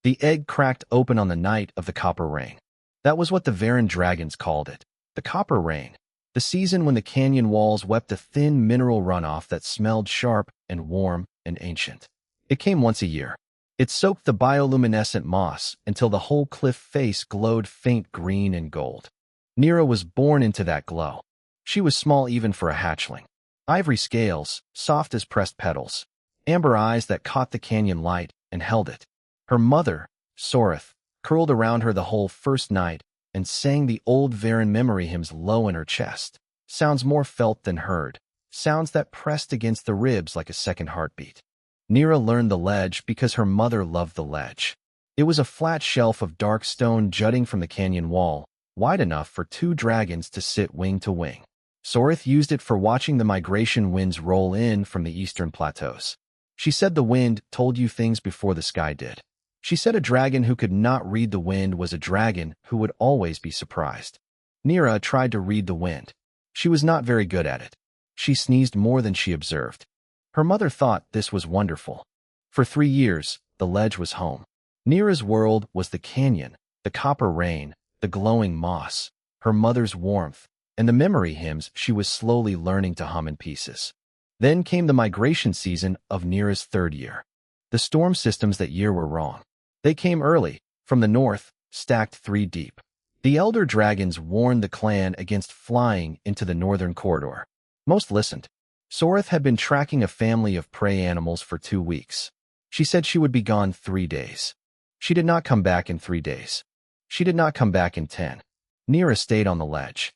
The egg cracked open on the night of the copper rain. That was what the Varan dragons called it. The copper rain. The season when the canyon walls wept a thin mineral runoff that smelled sharp and warm and ancient. It came once a year. It soaked the bioluminescent moss until the whole cliff face glowed faint green and gold. Nira was born into that glow. She was small even for a hatchling. Ivory scales, soft as pressed petals. Amber eyes that caught the canyon light and held it. Her mother, Sorith, curled around her the whole first night and sang the old Varan memory hymns low in her chest. Sounds more felt than heard. Sounds that pressed against the ribs like a second heartbeat. Nira learned the ledge because her mother loved the ledge. It was a flat shelf of dark stone jutting from the canyon wall, wide enough for two dragons to sit wing to wing. Sorith used it for watching the migration winds roll in from the eastern plateaus. She said the wind told you things before the sky did. She said a dragon who could not read the wind was a dragon who would always be surprised. Nira tried to read the wind. She was not very good at it. She sneezed more than she observed. Her mother thought this was wonderful. For 3 years, the ledge was home. Nira's world was the canyon, the copper rain, the glowing moss, her mother's warmth, and the memory hymns she was slowly learning to hum in pieces. Then came the migration season of Nira's 3rd year. The storm systems that year were wrong. They came early, from the north, stacked 3 deep. The elder dragons warned the clan against flying into the northern corridor. Most listened. Sorith had been tracking a family of prey animals for 2 weeks. She said she would be gone 3 days. She did not come back in 3 days. She did not come back in 10. Nira stayed on the ledge.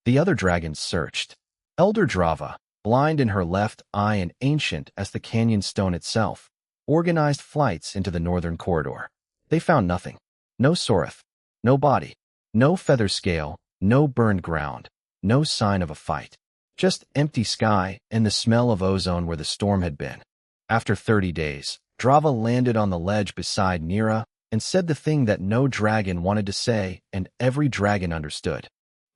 The other dragons searched. Elder Drava, blind in her left eye and ancient as the canyon stone itself, organized flights into the northern corridor. They found nothing. No Sorith. No body. No feather scale. No burned ground. No sign of a fight. Just empty sky and the smell of ozone where the storm had been. After 30 days, Drava landed on the ledge beside Nira and said the thing that no dragon wanted to say and every dragon understood.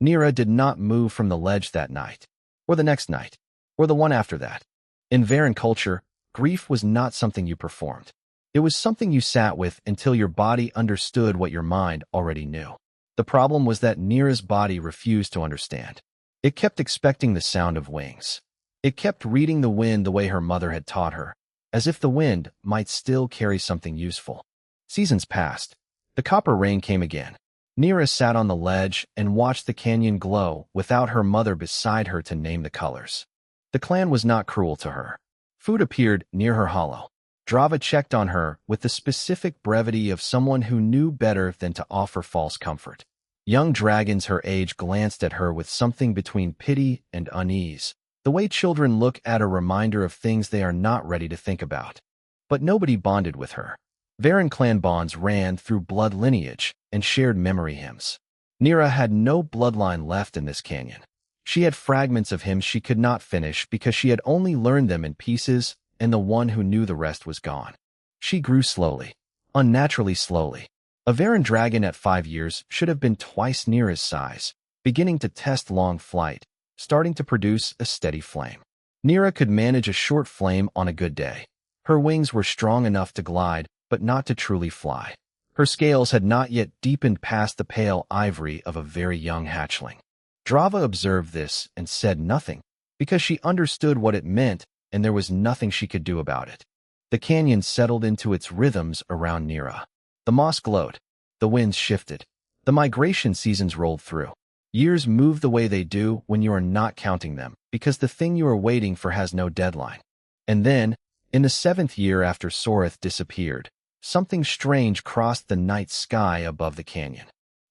Nira did not move from the ledge that night, or the next night, or the one after that. In Varan culture, grief was not something you performed. It was something you sat with until your body understood what your mind already knew. The problem was that Nira's body refused to understand. It kept expecting the sound of wings. It kept reading the wind the way her mother had taught her, as if the wind might still carry something useful. Seasons passed. The copper rain came again. Nira sat on the ledge and watched the canyon glow without her mother beside her to name the colors. The clan was not cruel to her. Food appeared near her hollow. Drava checked on her with the specific brevity of someone who knew better than to offer false comfort. Young dragons her age glanced at her with something between pity and unease, the way children look at a reminder of things they are not ready to think about. But nobody bonded with her. Varan clan bonds ran through blood lineage and shared memory hymns. Nira had no bloodline left in this canyon. She had fragments of hymns she could not finish because she had only learned them in pieces, and the one who knew the rest was gone. She grew slowly, unnaturally slowly. A Varan dragon at 5 years should have been twice Nira's size, beginning to test long flight, starting to produce a steady flame. Nira could manage a short flame on a good day. Her wings were strong enough to glide, but not to truly fly. Her scales had not yet deepened past the pale ivory of a very young hatchling. Drava observed this and said nothing, because she understood what it meant and there was nothing she could do about it. The canyon settled into its rhythms around Nira. The moss glowed. The winds shifted. The migration seasons rolled through. Years move the way they do when you are not counting them, because the thing you are waiting for has no deadline. And then, in the 7th year after Sorith disappeared, something strange crossed the night sky above the canyon.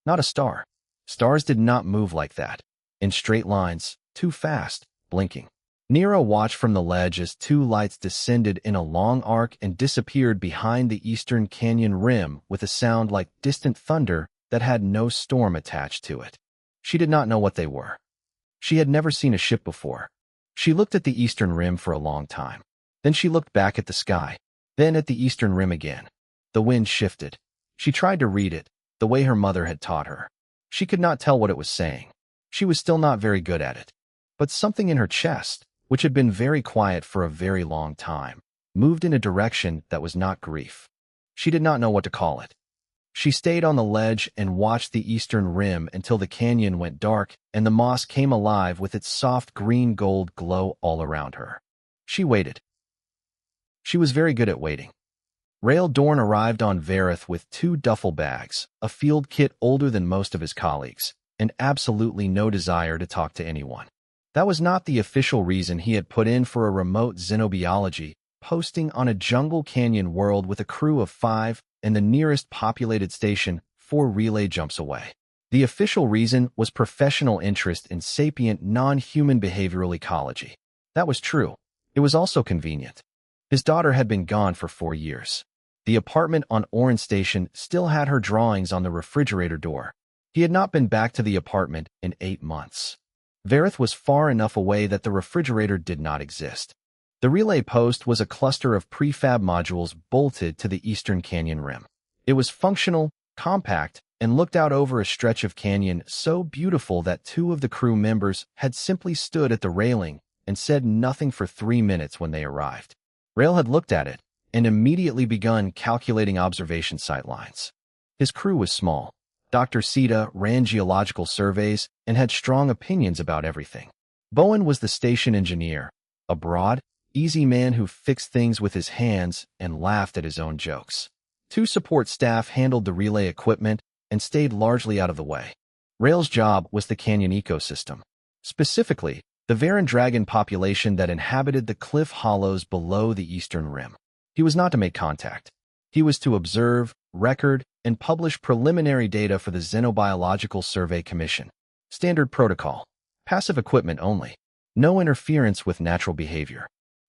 Not a star. Stars did not move like that. In straight lines, too fast, blinking. Nira watched from the ledge as 2 lights descended in a long arc and disappeared behind the eastern canyon rim with a sound like distant thunder that had no storm attached to it. She did not know what they were. She had never seen a ship before. She looked at the eastern rim for a long time. Then she looked back at the sky, then at the eastern rim again. The wind shifted. She tried to read it, the way her mother had taught her. She could not tell what it was saying. She was still not very good at it. But something in her chest, which had been very quiet for a very long time, moved in a direction that was not grief. She did not know what to call it. She stayed on the ledge and watched the eastern rim until the canyon went dark and the moss came alive with its soft green-gold glow all around her. She waited. She was very good at waiting. Rail Dorn arrived on Vareth with 2 duffel bags, a field kit older than most of his colleagues, and absolutely no desire to talk to anyone. That was not the official reason he had put in for a remote xenobiology posting on a jungle canyon world with a crew of 5 and the nearest populated station 4 relay jumps away. The official reason was professional interest in sapient non-human behavioral ecology. That was true. It was also convenient. His daughter had been gone for 4 years. The apartment on Orange Station still had her drawings on the refrigerator door. He had not been back to the apartment in 8 months. Vareth was far enough away that the refrigerator did not exist. The relay post was a cluster of prefab modules bolted to the eastern canyon rim. It was functional, compact, and looked out over a stretch of canyon so beautiful that 2 of the crew members had simply stood at the railing and said nothing for 3 minutes when they arrived. Rail had looked at it and immediately begun calculating observation sight lines. His crew was small. Dr. Sita ran geological surveys and had strong opinions about everything. Bowen was the station engineer, a broad, easy man who fixed things with his hands and laughed at his own jokes. 2 support staff handled the relay equipment and stayed largely out of the way. Rail's job was the canyon ecosystem, specifically the Varan dragon population that inhabited the cliff hollows below the eastern rim. He was not to make contact. He was to observe, record, and publish preliminary data for the Xenobiological Survey Commission. Standard protocol. Passive equipment only. No interference with natural behavior.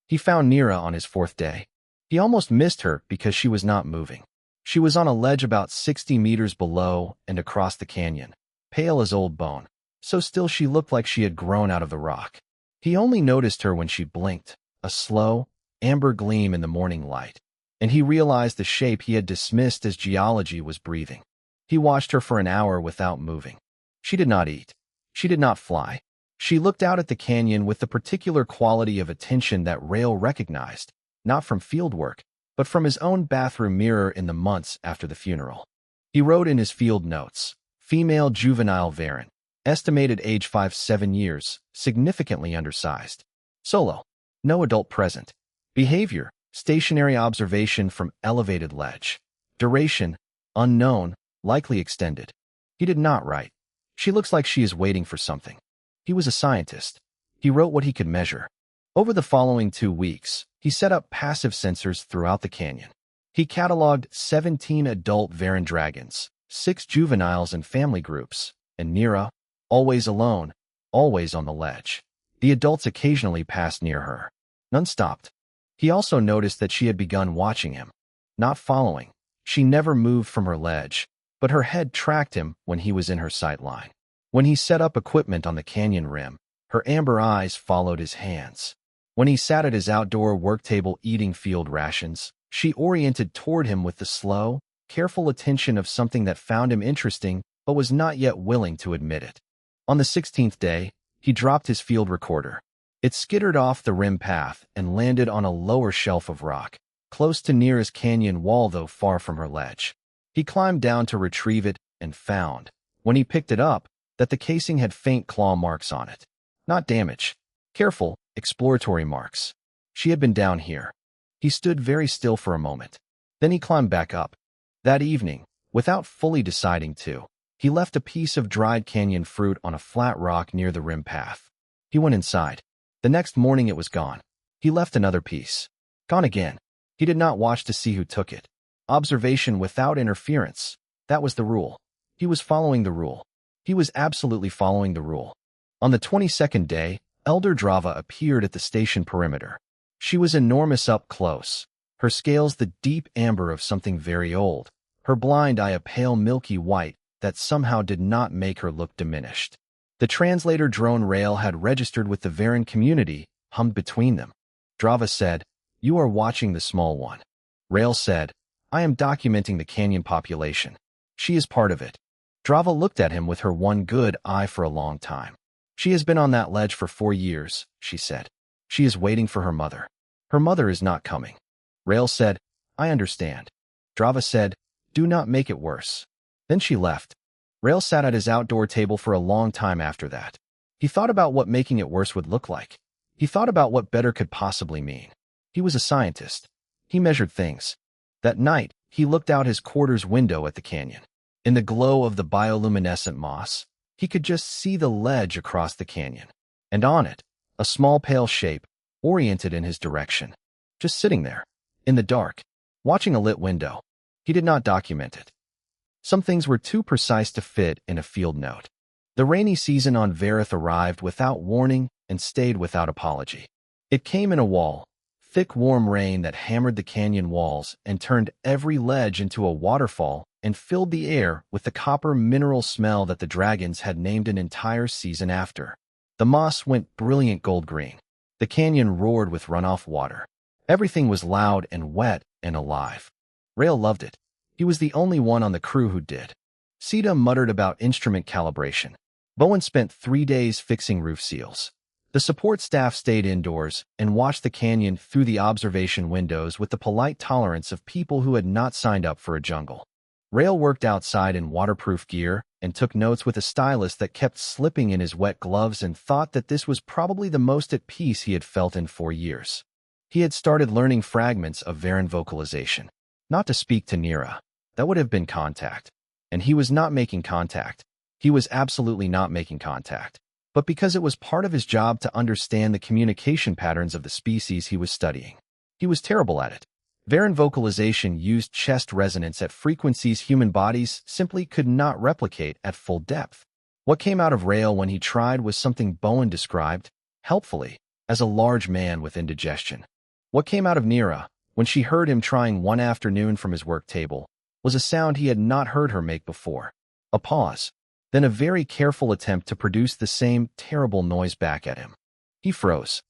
He found Nira on his 4th day. He almost missed her because she was not moving. She was on a ledge about 60 meters below and across the canyon, pale as old bone, so still she looked like she had grown out of the rock. He only noticed her when she blinked, a slow, amber gleam in the morning light, and he realized the shape he had dismissed as geology was breathing. He watched her for an hour without moving. She did not eat. She did not fly. She looked out at the canyon with the particular quality of attention that Rail recognized, not from fieldwork, but from his own bathroom mirror in the months after the funeral. He wrote in his field notes, female juvenile Varan, estimated age 5-7 years, significantly undersized. Solo, no adult present. Behavior, stationary observation from elevated ledge. Duration, unknown, likely extended. He did not write. She looks like she is waiting for something. He was a scientist. He wrote what he could measure. Over the following 2 weeks, he set up passive sensors throughout the canyon. He cataloged 17 adult Varan dragons, 6 juveniles and family groups, and Nira, always alone, always on the ledge. The adults occasionally passed near her. None stopped. He also noticed that she had begun watching him, not following. She never moved from her ledge, but her head tracked him when he was in her sight line. When he set up equipment on the canyon rim, her amber eyes followed his hands. When he sat at his outdoor work table eating field rations, she oriented toward him with the slow, careful attention of something that found him interesting but was not yet willing to admit it. On the 16th day, he dropped his field recorder. It skittered off the rim path and landed on a lower shelf of rock, close to Nira's canyon wall though far from her ledge. He climbed down to retrieve it and found, when he picked it up, that the casing had faint claw marks on it. Not damage. Careful, exploratory marks. She had been down here. He stood very still for a moment. Then he climbed back up. That evening, without fully deciding to, he left a piece of dried canyon fruit on a flat rock near the rim path. He went inside. The next morning it was gone. He left another piece. Gone again. He did not watch to see who took it. Observation without interference. That was the rule. He was following the rule. He was absolutely following the rule. On the 22nd day, Elder Drava appeared at the station perimeter. She was enormous up close, her scales the deep amber of something very old, her blind eye a pale milky white that somehow did not make her look diminished. The translator drone Rail had registered with the Varan community, hummed between them. Drava said, "You are watching the small one." Rail said, "I am documenting the canyon population. She is part of it." Drava looked at him with her one good eye for a long time. "She has been on that ledge for 4 years," she said. "She is waiting for her mother. Her mother is not coming." Rail said, "I understand." Drava said, "Do not make it worse." Then she left. Rail sat at his outdoor table for a long time after that. He thought about what making it worse would look like. He thought about what better could possibly mean. He was a scientist. He measured things. That night, he looked out his quarters window at the canyon. In the glow of the bioluminescent moss, he could just see the ledge across the canyon. And on it, a small pale shape, oriented in his direction. Just sitting there, in the dark, watching a lit window. He did not document it. Some things were too precise to fit in a field note. The rainy season on Varith arrived without warning and stayed without apology. It came in a wall, thick warm rain that hammered the canyon walls and turned every ledge into a waterfall and filled the air with the copper mineral smell that the dragons had named an entire season after. The moss went brilliant gold green. The canyon roared with runoff water. Everything was loud and wet and alive. Rail loved it. He was the only one on the crew who did. Sita muttered about instrument calibration. Bowen spent 3 days fixing roof seals. The support staff stayed indoors and watched the canyon through the observation windows with the polite tolerance of people who had not signed up for a jungle. Rail worked outside in waterproof gear and took notes with a stylus that kept slipping in his wet gloves and thought that this was probably the most at peace he had felt in 4 years. He had started learning fragments of Varen vocalization. Not to speak to Nira. That would have been contact. And he was not making contact. He was absolutely not making contact. But because it was part of his job to understand the communication patterns of the species he was studying. He was terrible at it. Varen vocalization used chest resonance at frequencies human bodies simply could not replicate at full depth. What came out of Rail when he tried was something Bowen described, helpfully, as a large man with indigestion. What came out of Nira, when she heard him trying one afternoon from his work table, was a sound he had not heard her make before. A pause. Then a very careful attempt to produce the same terrible noise back at him. He froze.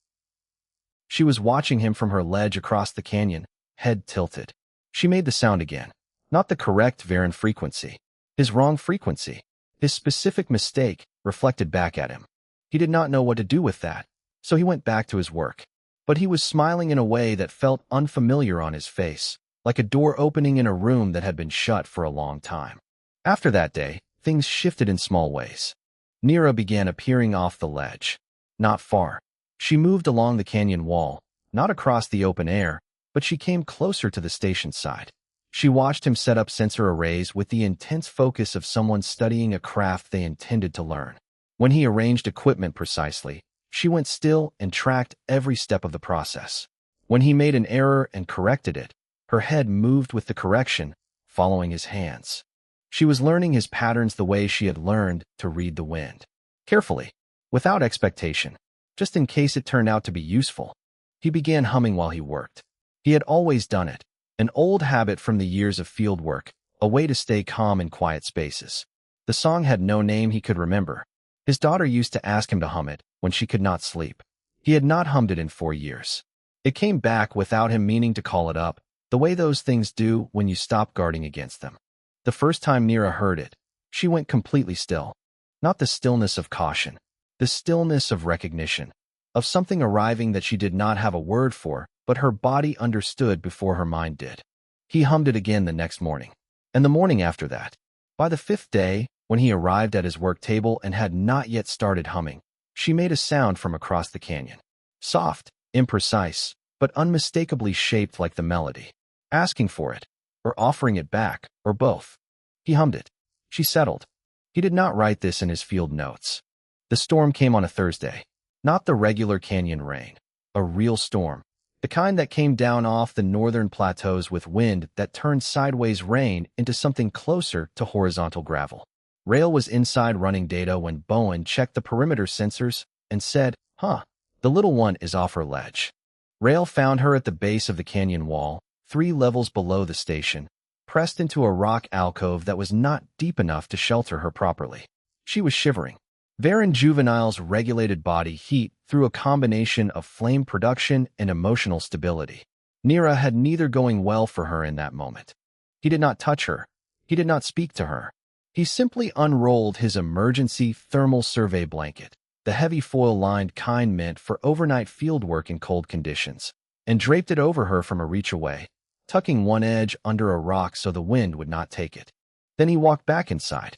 She was watching him from her ledge across the canyon, head tilted. She made the sound again. Not the correct Varen frequency. His wrong frequency. His specific mistake reflected back at him. He did not know what to do with that, so he went back to his work. But he was smiling in a way that felt unfamiliar on his face, like a door opening in a room that had been shut for a long time. After that day, things shifted in small ways. Nira began appearing off the ledge. Not far. She moved along the canyon wall, not across the open air, but she came closer to the station side. She watched him set up sensor arrays with the intense focus of someone studying a craft they intended to learn. When he arranged equipment precisely, she went still and tracked every step of the process. When he made an error and corrected it, her head moved with the correction, following his hands. She was learning his patterns the way she had learned to read the wind. Carefully, without expectation, just in case it turned out to be useful. He began humming while he worked. He had always done it, an old habit from the years of field work, a way to stay calm in quiet spaces. The song had no name he could remember. His daughter used to ask him to hum it when she could not sleep. He had not hummed it in 4 years. It came back without him meaning to call it up, the way those things do when you stop guarding against them. The first time Nira heard it, she went completely still. Not the stillness of caution, the stillness of recognition, of something arriving that she did not have a word for, but her body understood before her mind did. He hummed it again the next morning, and the morning after that. By the 5th day, when he arrived at his work table and had not yet started humming, she made a sound from across the canyon. Soft, imprecise, but unmistakably shaped like the melody. Asking for it, or offering it back, or both. He hummed it. She settled. He did not write this in his field notes. The storm came on a Thursday. Not the regular canyon rain. A real storm. The kind that came down off the northern plateaus with wind that turned sideways rain into something closer to horizontal gravel. Rail was inside running data when Bowen checked the perimeter sensors and said, the little one is off her ledge. Rail found her at the base of the canyon wall, 3 levels below the station, pressed into a rock alcove that was not deep enough to shelter her properly. She was shivering. Varen Juvenile's regulated body heat through a combination of flame production and emotional stability. Nira had neither going well for her in that moment. He did not touch her. He did not speak to her. He simply unrolled his emergency thermal survey blanket, the heavy foil-lined kind meant for overnight field work in cold conditions, and draped it over her from a reach away. tucking one edge under a rock so the wind would not take it. Then he walked back inside.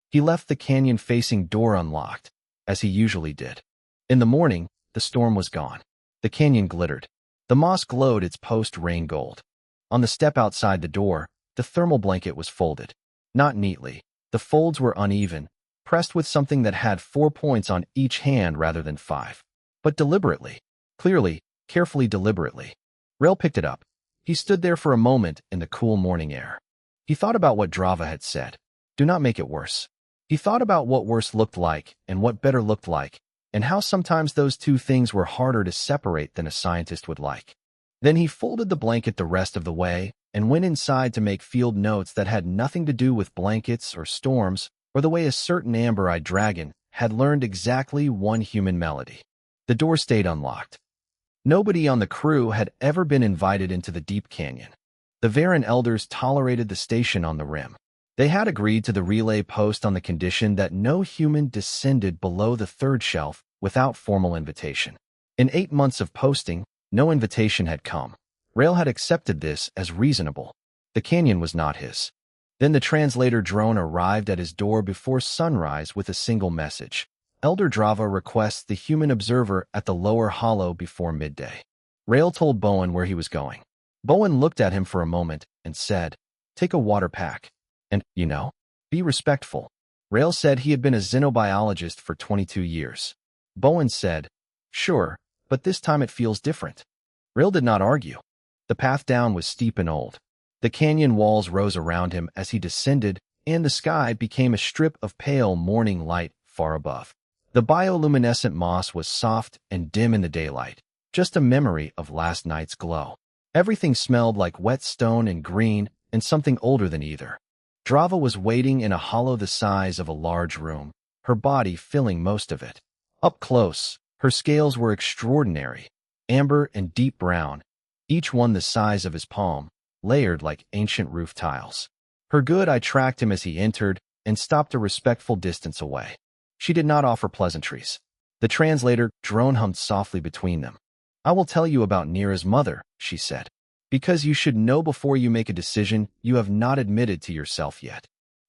He left the canyon-facing door unlocked, as he usually did. In the morning, the storm was gone. The canyon glittered. The moss glowed its post-rain gold. On the step outside the door, the thermal blanket was folded. Not neatly. The folds were uneven, pressed with something that had 4 points on each hand rather than 5. But deliberately. Clearly, carefully deliberately. Rail picked it up. He stood there for a moment in the cool morning air. He thought about what Drava had said. Do not make it worse. He thought about what worse looked like and what better looked like, and how sometimes those two things were harder to separate than a scientist would like. Then he folded the blanket the rest of the way and went inside to make field notes that had nothing to do with blankets or storms or the way a certain amber-eyed dragon had learned exactly one human melody. The door stayed unlocked. Nobody on the crew had ever been invited into the deep canyon. The Varen elders tolerated the station on the rim. They had agreed to the relay post on the condition that no human descended below the 3rd shelf without formal invitation. In 8 months of posting, no invitation had come. Rail had accepted this as reasonable. The canyon was not his. Then the translator drone arrived at his door before sunrise with a single message. Elder Drava requests the human observer at the lower hollow before midday. Rail told Bowen where he was going. Bowen looked at him for a moment and said, "Take a water pack. And, be respectful." Rail said he had been a xenobiologist for 22 years. Bowen said, "Sure, but this time it feels different." Rail did not argue. The path down was steep and old. The canyon walls rose around him as he descended, and the sky became a strip of pale morning light far above. The bioluminescent moss was soft and dim in the daylight, just a memory of last night's glow. Everything smelled like wet stone and green and something older than either. Drava was waiting in a hollow the size of a large room, her body filling most of it. Up close, her scales were extraordinary, amber and deep brown, each one the size of his palm, layered like ancient roof tiles. Her good eye tracked him as he entered and stopped a respectful distance away. She did not offer pleasantries. The translator drone hummed softly between them. "I will tell you about Nira's mother," she said. "Because you should know before you make a decision you have not admitted to yourself yet."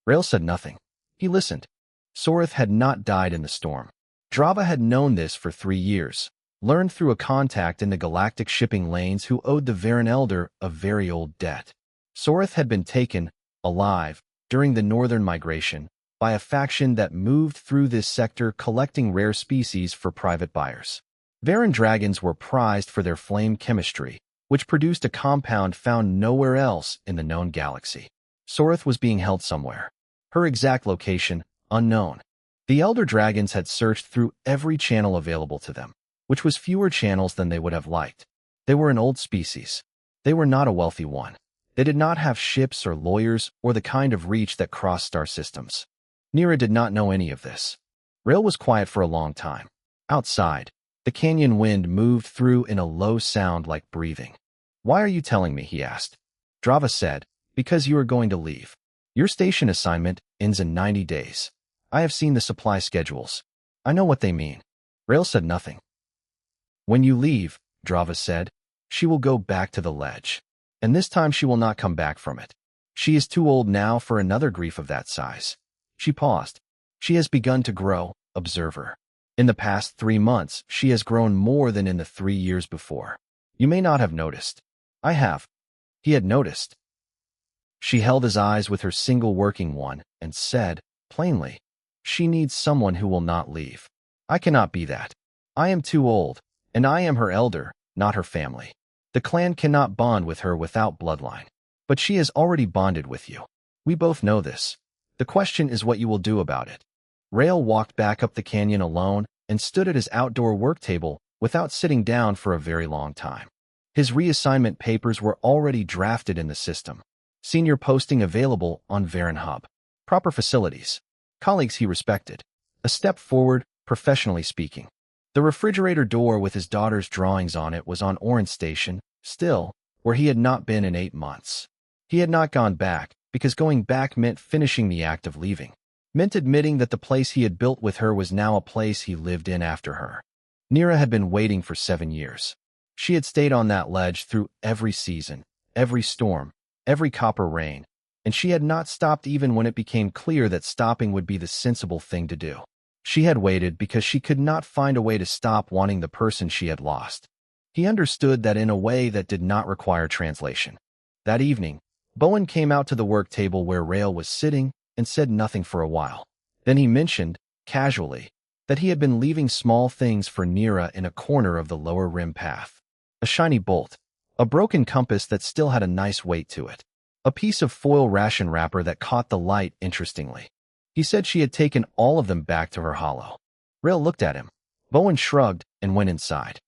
Rail said nothing. He listened. Sorith had not died in the storm. Drava had known this for 3 years, learned through a contact in the galactic shipping lanes who owed the Varen Elder a very old debt. Sorith had been taken, alive, during the northern migration, by a faction that moved through this sector collecting rare species for private buyers. Varen dragons were prized for their flame chemistry, which produced a compound found nowhere else in the known galaxy. Sorith was being held somewhere. Her exact location, unknown. The Elder Dragons had searched through every channel available to them, which was fewer channels than they would have liked. They were an old species. They were not a wealthy one. They did not have ships or lawyers or the kind of reach that crossed star systems. Nira did not know any of this. Rail was quiet for a long time. Outside, the canyon wind moved through in a low sound like breathing. "Why are you telling me?" he asked. Drava said, "Because you are going to leave. Your station assignment ends in 90 days. I have seen the supply schedules. I know what they mean." Rail said nothing. "When you leave," Drava said, "she will go back to the ledge. And this time she will not come back from it. She is too old now for another grief of that size." She paused. "She has begun to grow, observer. In the past 3 months, she has grown more than in the 3 years before. You may not have noticed. I have." He had noticed. She held his eyes with her single working one and said, plainly, "She needs someone who will not leave. I cannot be that. I am too old, and I am her elder, not her family. The clan cannot bond with her without bloodline. But she has already bonded with you. We both know this. The question is what you will do about it." Rail walked back up the canyon alone and stood at his outdoor work table without sitting down for a very long time. His reassignment papers were already drafted in the system. Senior posting available on Varen Hub. Proper facilities. Colleagues he respected. A step forward, professionally speaking. The refrigerator door with his daughter's drawings on it was on Orange Station, still, where he had not been in 8 months. He had not gone back, because going back meant finishing the act of leaving. Meant admitting that the place he had built with her was now a place he lived in after her. Nira had been waiting for 7 years. She had stayed on that ledge through every season, every storm, every copper rain, and she had not stopped even when it became clear that stopping would be the sensible thing to do. She had waited because she could not find a way to stop wanting the person she had lost. He understood that in a way that did not require translation. That evening, Bowen came out to the work table where Rael was sitting and said nothing for a while. Then he mentioned, casually, that he had been leaving small things for Nira in a corner of the lower rim path. A shiny bolt, a broken compass that still had a nice weight to it, a piece of foil ration wrapper that caught the light interestingly. He said she had taken all of them back to her hollow. Rael looked at him. Bowen shrugged and went inside.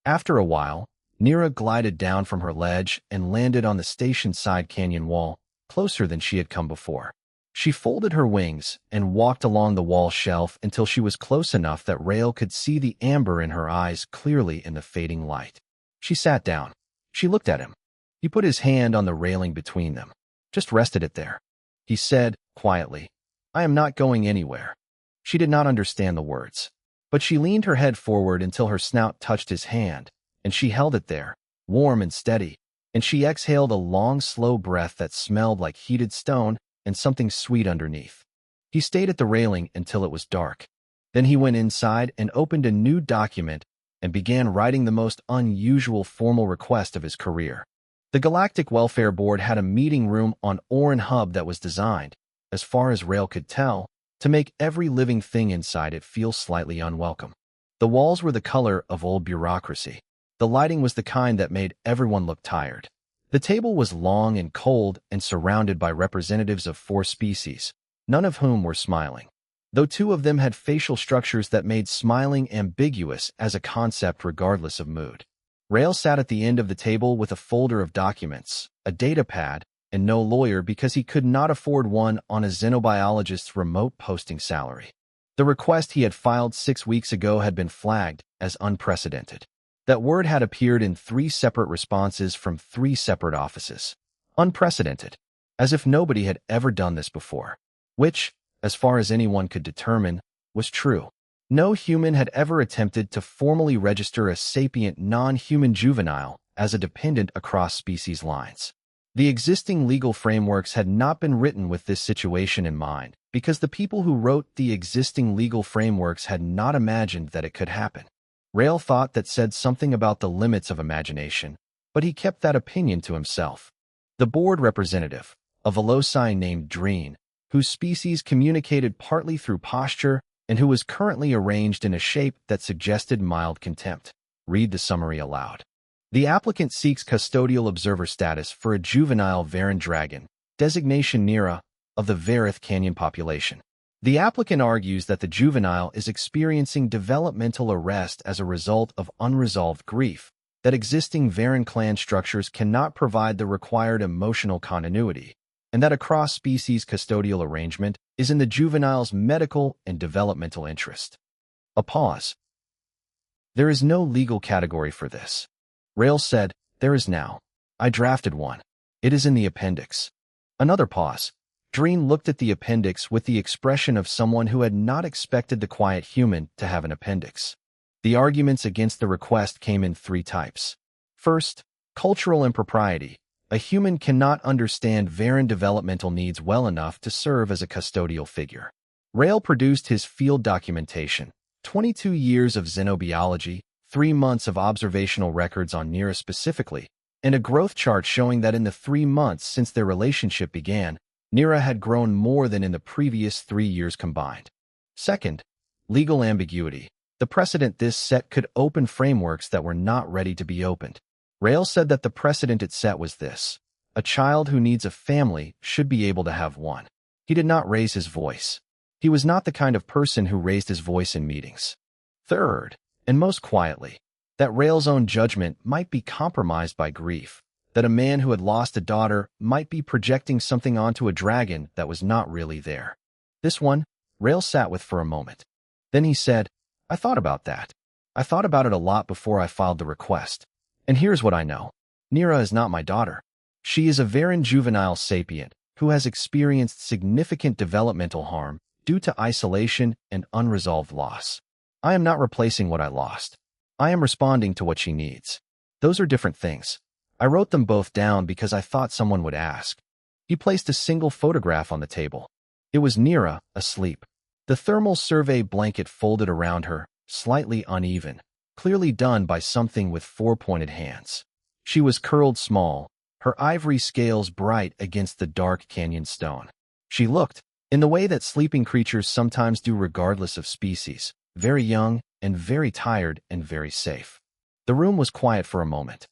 After a while, Nira glided down from her ledge and landed on the station side canyon wall, closer than she had come before. She folded her wings and walked along the wall shelf until she was close enough that Rael could see the amber in her eyes clearly in the fading light. She sat down. She looked at him. He put his hand on the railing between them. Just rested it there. He said, quietly, "I am not going anywhere." She did not understand the words, but she leaned her head forward until her snout touched his hand, and she held it there, warm and steady, and she exhaled a long, slow breath that smelled like heated stone and something sweet underneath. He stayed at the railing until it was dark. Then he went inside and opened a new document and began writing the most unusual formal request of his career. The Galactic Welfare Board had a meeting room on Orin Hub that was designed, as far as Rael could tell, to make every living thing inside it feel slightly unwelcome. The walls were the color of old bureaucracy. The lighting was the kind that made everyone look tired. The table was long and cold and surrounded by representatives of 4 species, none of whom were smiling, though 2 of them had facial structures that made smiling ambiguous as a concept regardless of mood. Rael sat at the end of the table with a folder of documents, a data pad, and no lawyer because he could not afford one on a xenobiologist's remote posting salary. The request he had filed 6 weeks ago had been flagged as unprecedented. That word had appeared in 3 separate responses from 3 separate offices. Unprecedented, as if nobody had ever done this before, which, as far as anyone could determine, was true. No human had ever attempted to formally register a sapient non-human juvenile as a dependent across species lines. The existing legal frameworks had not been written with this situation in mind, because the people who wrote the existing legal frameworks had not imagined that it could happen. Rael thought that said something about the limits of imagination, but he kept that opinion to himself. The board representative, a Veloci named Dreen, whose species communicated partly through posture and who was currently arranged in a shape that suggested mild contempt. Read the summary aloud. The applicant seeks custodial observer status for a juvenile Varan dragon, designation Nira, of the Varith Canyon population. The applicant argues that the juvenile is experiencing developmental arrest as a result of unresolved grief, that existing Varan clan structures cannot provide the required emotional continuity, and that a cross-species custodial arrangement is in the juvenile's medical and developmental interest. A pause. There is no legal category for this. Rael said, "There is now. I drafted one. It is in the appendix." Another pause. Dreen looked at the appendix with the expression of someone who had not expected the quiet human to have an appendix. The arguments against the request came in 3 types. First, cultural impropriety. A human cannot understand Varan developmental needs well enough to serve as a custodial figure. Rael produced his field documentation, 22 years of xenobiology, 3 months of observational records on Nira specifically, and a growth chart showing that in the 3 months since their relationship began, Nira had grown more than in the previous 3 years combined. Second, legal ambiguity. The precedent this set could open frameworks that were not ready to be opened. Rael said that the precedent it set was this: a child who needs a family should be able to have one. He did not raise his voice. He was not the kind of person who raised his voice in meetings. Third, and most quietly, that Rael's own judgment might be compromised by grief, that a man who had lost a daughter might be projecting something onto a dragon that was not really there. This one, Rael sat with for a moment. Then he said, "I thought about that. I thought about it a lot before I filed the request. And here's what I know. Nira is not my daughter. She is a Varan juvenile sapient who has experienced significant developmental harm due to isolation and unresolved loss. I am not replacing what I lost. I am responding to what she needs. Those are different things. I wrote them both down because I thought someone would ask. He placed a single photograph on the table. It was Nira, asleep. The thermal survey blanket folded around her, slightly uneven, clearly done by something with four-pointed hands. She was curled small, her ivory scales bright against the dark canyon stone. She looked, in the way that sleeping creatures sometimes do regardless of species, very young and very tired and very safe. The room was quiet for a moment.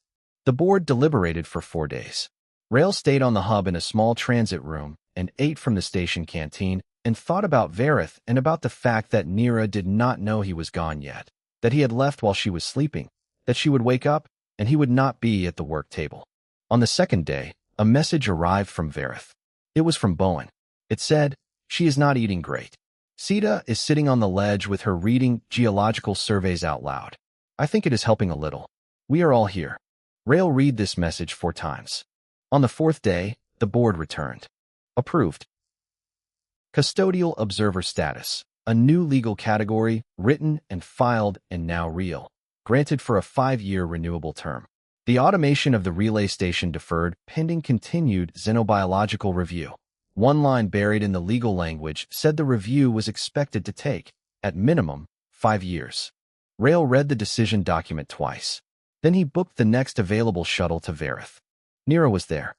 The board deliberated for 4 days. Rail stayed on the hub in a small transit room and ate from the station canteen and thought about Vareth and about the fact that Nira did not know he was gone yet, that he had left while she was sleeping, that she would wake up and he would not be at the work table. On the second day, a message arrived from Vareth. It was from Bowen. It said, "She is not eating great. Sita is sitting on the ledge with her reading geological surveys out loud. I think it is helping a little. We are all here." Rail read this message 4 times. On the 4th day, the board returned. Approved. Custodial Observer Status, a new legal category, written and filed and now real, granted for a 5-year renewable term. The automation of the relay station deferred pending continued xenobiological review. One line buried in the legal language said the review was expected to take, at minimum, 5 years. Rail read the decision document twice. Then he booked the next available shuttle to Vareth. Nira was there.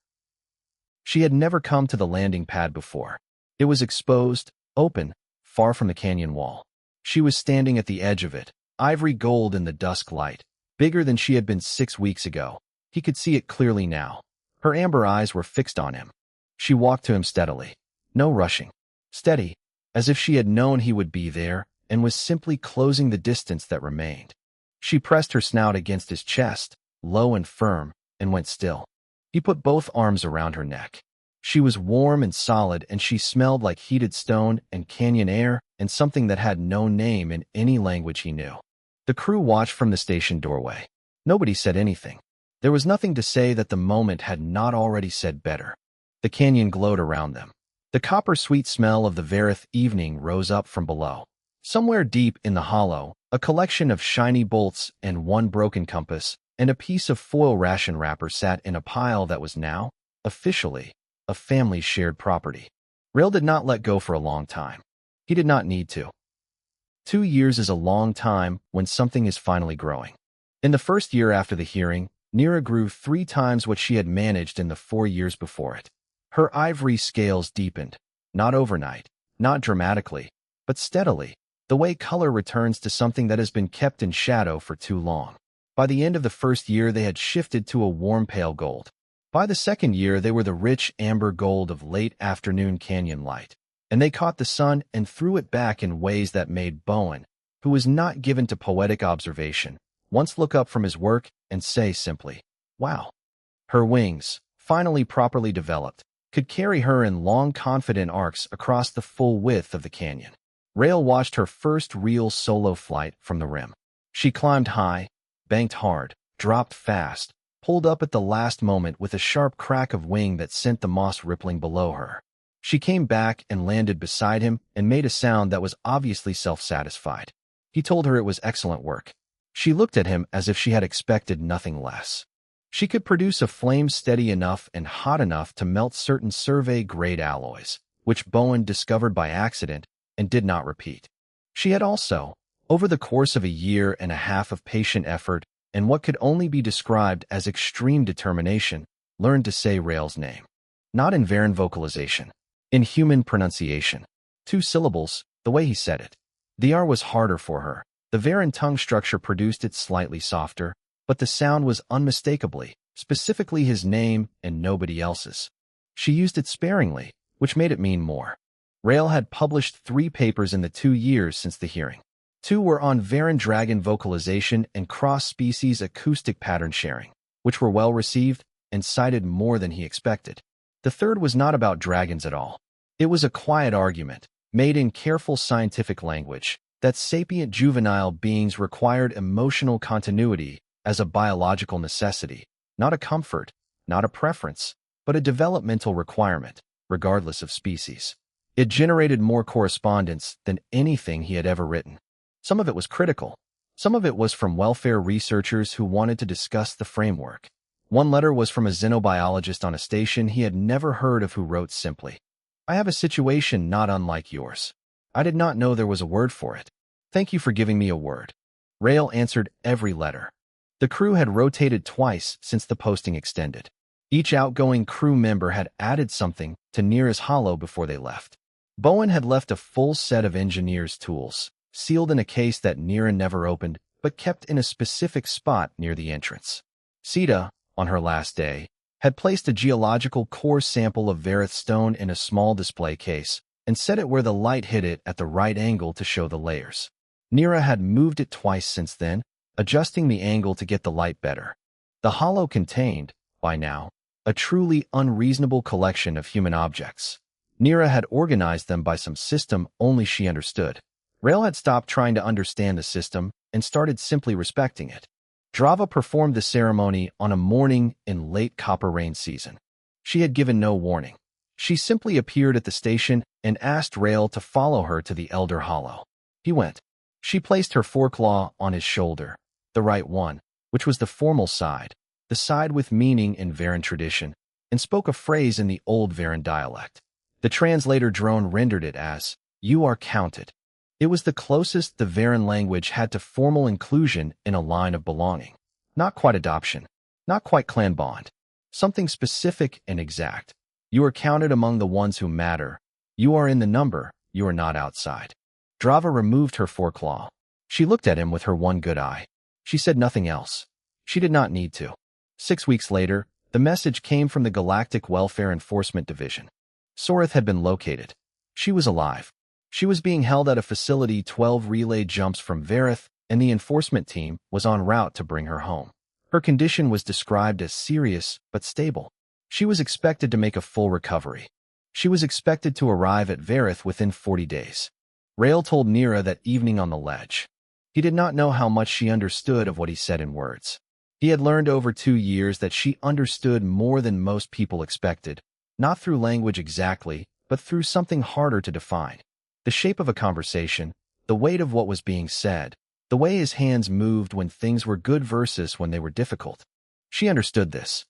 She had never come to the landing pad before. It was exposed, open, far from the canyon wall. She was standing at the edge of it, ivory gold in the dusk light, bigger than she had been 6 weeks ago. He could see it clearly now. Her amber eyes were fixed on him. She walked to him steadily. No rushing. Steady, as if she had known he would be there and was simply closing the distance that remained. She pressed her snout against his chest, low and firm, and went still. He put both arms around her neck. She was warm and solid, and she smelled like heated stone and canyon air and something that had no name in any language he knew. The crew watched from the station doorway. Nobody said anything. There was nothing to say that the moment had not already said better. The canyon glowed around them. The copper-sweet smell of the Vareth evening rose up from below. Somewhere deep in the hollow, a collection of shiny bolts and one broken compass and a piece of foil ration wrapper sat in a pile that was now, officially, a family's shared property. Rail did not let go for a long time. He did not need to. 2 years is a long time when something is finally growing. In the first year after the hearing, Nira grew 3 times what she had managed in the 4 years before it. Her ivory scales deepened, not overnight, not dramatically, but steadily, the way color returns to something that has been kept in shadow for too long. By the end of the first year, they had shifted to a warm pale gold. By the second year, they were the rich amber gold of late afternoon canyon light, and they caught the sun and threw it back in ways that made Bowen, who was not given to poetic observation, once look up from his work and say simply, "Wow." Her wings, finally properly developed, could carry her in long confident arcs across the full width of the canyon. Rail watched her first real solo flight from the rim. She climbed high, banked hard, dropped fast, pulled up at the last moment with a sharp crack of wing that sent the moss rippling below her. She came back and landed beside him and made a sound that was obviously self-satisfied. He told her it was excellent work. She looked at him as if she had expected nothing less. She could produce a flame steady enough and hot enough to melt certain survey-grade alloys, which Bowen discovered by accident and did not repeat. She had also, over the course of a year and a half of patient effort and what could only be described as extreme determination, learned to say Rail's name. Not in Varen vocalization, in human pronunciation. 2 syllables, the way he said it. The R was harder for her. The Varen tongue structure produced it slightly softer, but the sound was unmistakably, specifically his name and nobody else's. She used it sparingly, which made it mean more. Rail had published 3 papers in the 2 years since the hearing. 2 were on Varen dragon vocalization and cross-species acoustic pattern sharing, which were well received and cited more than he expected. The third was not about dragons at all. It was a quiet argument, made in careful scientific language, that sapient juvenile beings required emotional continuity as a biological necessity, not a comfort, not a preference, but a developmental requirement, regardless of species. It generated more correspondence than anything he had ever written. Some of it was critical. Some of it was from welfare researchers who wanted to discuss the framework. One letter was from a xenobiologist on a station he had never heard of who wrote simply, "I have a situation not unlike yours. I did not know there was a word for it. Thank you for giving me a word." Rail answered every letter. The crew had rotated twice since the posting extended. Each outgoing crew member had added something to Nira's hollow before they left. Bowen had left a full set of engineer's tools, sealed in a case that Nira never opened, but kept in a specific spot near the entrance. Sita, on her last day, had placed a geological core sample of Varith stone in a small display case and set it where the light hit it at the right angle to show the layers. Nira had moved it twice since then, adjusting the angle to get the light better. The hollow contained, by now, a truly unreasonable collection of human objects. Nira had organized them by some system only she understood. Rail had stopped trying to understand the system and started simply respecting it. Drava performed the ceremony on a morning in late Copper Rain season. She had given no warning. She simply appeared at the station and asked Rail to follow her to the Elder Hollow. He went. She placed her foreclaw on his shoulder, the right one, which was the formal side, the side with meaning in Varan tradition, and spoke a phrase in the old Varan dialect. The translator drone rendered it as, "You are counted." It was the closest the Varan language had to formal inclusion in a line of belonging. Not quite adoption, not quite clan bond. Something specific and exact. You are counted among the ones who matter. You are in the number, you are not outside. Drava removed her foreclaw. She looked at him with her one good eye. She said nothing else. She did not need to. 6 weeks later, the message came from the Galactic Welfare Enforcement Division. Sorith had been located. She was alive. She was being held at a facility 12 relay jumps from Varith, and the enforcement team was en route to bring her home. Her condition was described as serious but stable. She was expected to make a full recovery. She was expected to arrive at Varith within 40 days. Rail told Nira that evening on the ledge. He did not know how much she understood of what he said in words. He had learned over 2 years that she understood more than most people expected, not through language exactly, but through something harder to define. The shape of a conversation, the weight of what was being said, the way his hands moved when things were good versus when they were difficult. She understood this.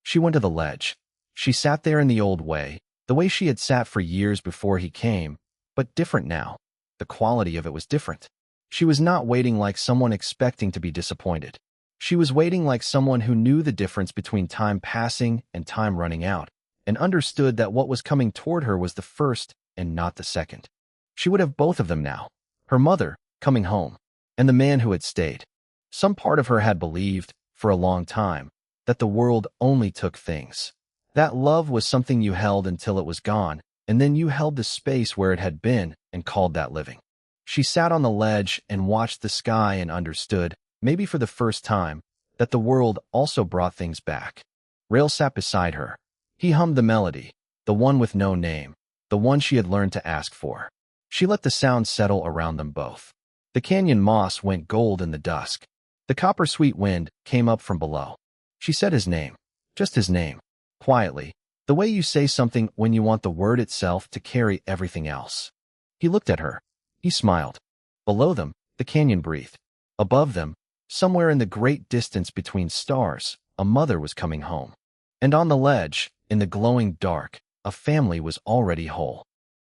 She went to the ledge. She sat there in the old way, the way she had sat for years before he came, but different now. The quality of it was different. She was not waiting like someone expecting to be disappointed. She was waiting like someone who knew the difference between time passing and time running out, and understood that what was coming toward her was the first and not the second. She would have both of them now. Her mother, coming home, and the man who had stayed. Some part of her had believed, for a long time, that the world only took things. That love was something you held until it was gone, and then you held the space where it had been and called that living. She sat on the ledge and watched the sky and understood, maybe for the first time, that the world also brought things back. Rail sat beside her. He hummed the melody, the one with no name, the one she had learned to ask for. She let the sound settle around them both. The canyon moss went gold in the dusk. The copper-sweet wind came up from below. She said his name, just his name, quietly, the way you say something when you want the word itself to carry everything else. He looked at her. He smiled. Below them, the canyon breathed. Above them, somewhere in the great distance between stars, a mother was coming home. And on the ledge, in the glowing dark, a family was already whole.